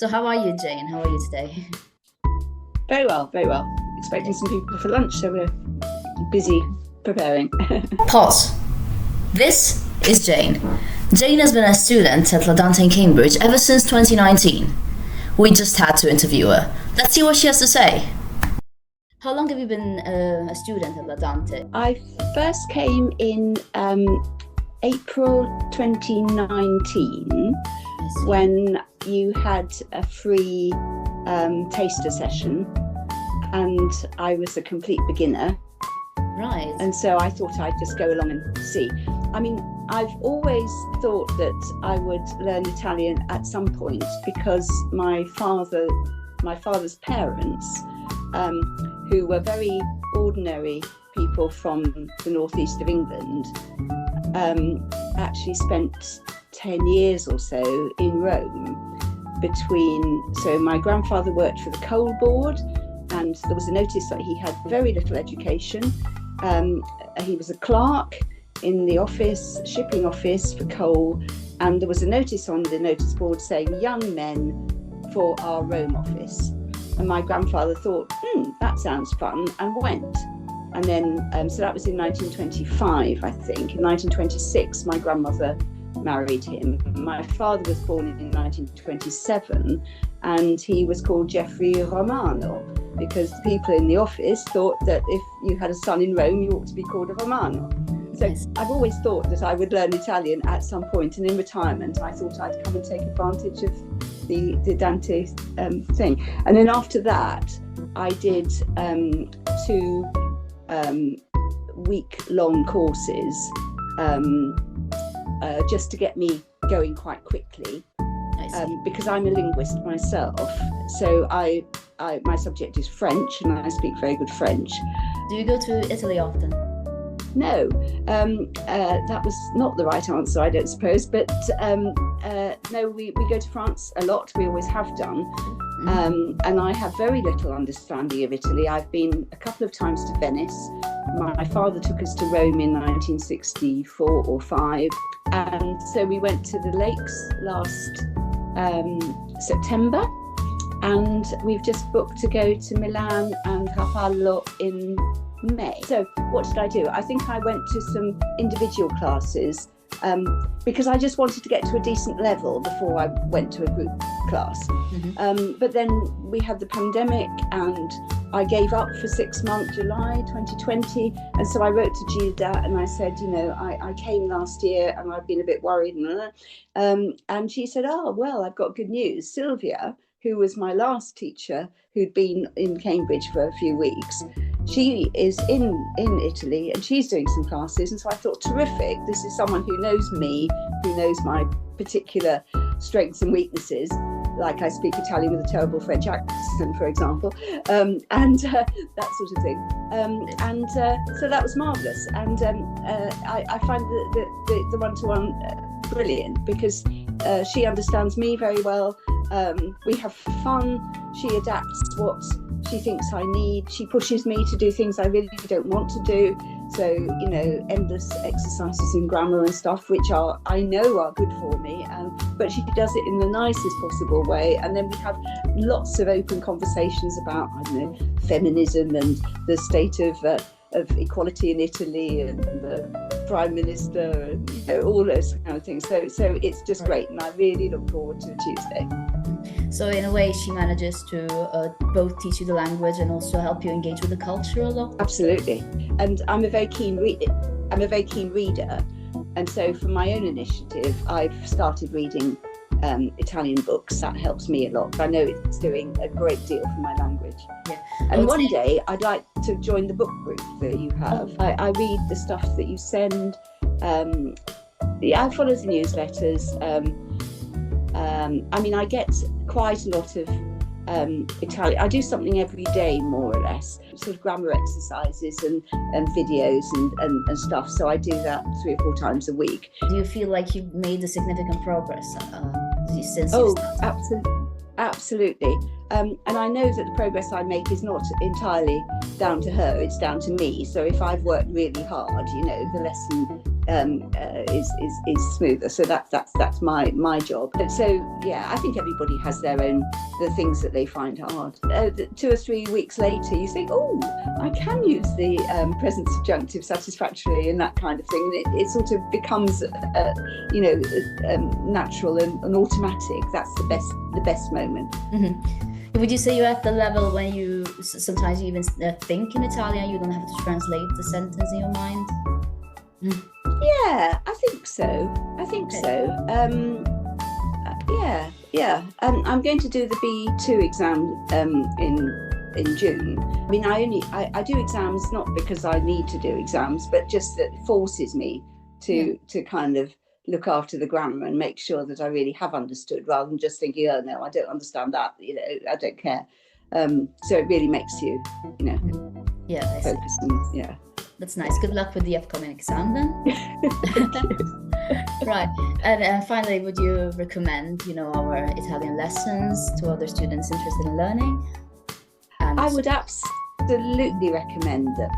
So how are you, Jane? How are you today? Very well, very well. Expecting some people for lunch, so we're busy preparing. Pause. This is Jane. Jane has been a student at Dante in Cambridge ever since 2019. We just had to interview her. Let's see what she has to say. How long have you been a student at Dante? I first came in April 2019 when you had a free taster session, and I was a complete beginner. Right. And so I thought I'd just go along and see. I mean, I've always thought that I would learn Italian at some point because my father's parents, who were very ordinary people from the northeast of England, actually spent 10 years or so in Rome so my grandfather worked for the coal board, and there was a notice that he had very little education. He was a clerk in the shipping office for coal, and there was a notice on the notice board saying young men for our Rome office. And my grandfather thought, that sounds fun, and went. And then, so that was in 1925, I think. In 1926, my grandmother married him. My father was born in 1927, and he was called Geoffrey Romano because the people in the office thought that if you had a son in Rome, you ought to be called a Romano. So I've always thought that I would learn Italian at some point, and in retirement I thought I'd come and take advantage of the Dante thing. And then after that I did 2 week-long courses just to get me going quite quickly, because I'm a linguist myself. So my subject is French, and I speak very good French. Do you go to Italy often? No, that was not the right answer, I don't suppose. But no, we go to France a lot. We always have done. And I have very little understanding of Italy. I've been a couple of times to Venice. My father took us to Rome in 1964 or 5. And so we went to the lakes last September. And we've just booked to go to Milan and Rapallo in May. So what did I do? I think I went to some individual classes because I just wanted to get to a decent level before I went to a group class. But then we had the pandemic, and I gave up for 6 months, July 2020. And so I wrote to Gilda and I said, I came last year and I've been a bit worried. And she said, oh, well, I've got good news. Sylvia, who was my last teacher, who'd been in Cambridge for a few weeks, she is in Italy and she's doing some classes. And so I thought, terrific, this is someone who knows me, who knows my particular strengths and weaknesses, like I speak Italian with a terrible French accent, for example, and that sort of thing. So that was marvellous. And I find the one-to-one brilliant because she understands me very well. We have fun. She adapts what she thinks I need. She pushes me to do things I really don't want to do. So, endless exercises in grammar and stuff, which I know are good for me. But she does it in the nicest possible way. And then we have lots of open conversations about, feminism and the state of equality in Italy and the Prime Minister and all those kind of things. So it's just great, and I really look forward to Tuesday. So in a way, she manages to both teach you the language and also help you engage with the culture a lot. Absolutely, and I'm a very keen reader, and so from my own initiative, I've started reading Italian books. That helps me a lot. I know it's doing a great deal for my language. Yeah. And one day I'd like to join the book group that you have. I read the stuff that you send. I follow the newsletters. I get quite a lot of Italian. I do something every day, more or less, sort of grammar exercises and videos and stuff. So I do that 3 or 4 times a week. Do you feel like you've made a significant progress since you started? Absolutely. And I know that the progress I make is not entirely down to her, it's down to me. So if I've worked really hard, the lesson is smoother. So that's my job. So yeah, I think everybody has the things that they find hard. 2 or 3 weeks later, you think, oh, I can use the present subjunctive satisfactorily and that kind of thing. And it sort of becomes natural and automatic. That's the best moment. Mm-hmm. Would you say you're at the level when you sometimes you even think in Italian, you don't have to translate the sentence in your mind? Yeah, I think so. Yeah. I'm going to do the B2 exam in June. I mean, I do exams not because I need to do exams, but just that it forces me to kind of look after the grammar and make sure that I really have understood, rather than just thinking, oh no, I don't understand that, I don't care. So it really makes you, focus and yeah. That's nice. Good luck with the upcoming exam then. Right. And finally, would you recommend, our Italian lessons to other students interested in learning? I would absolutely recommend them.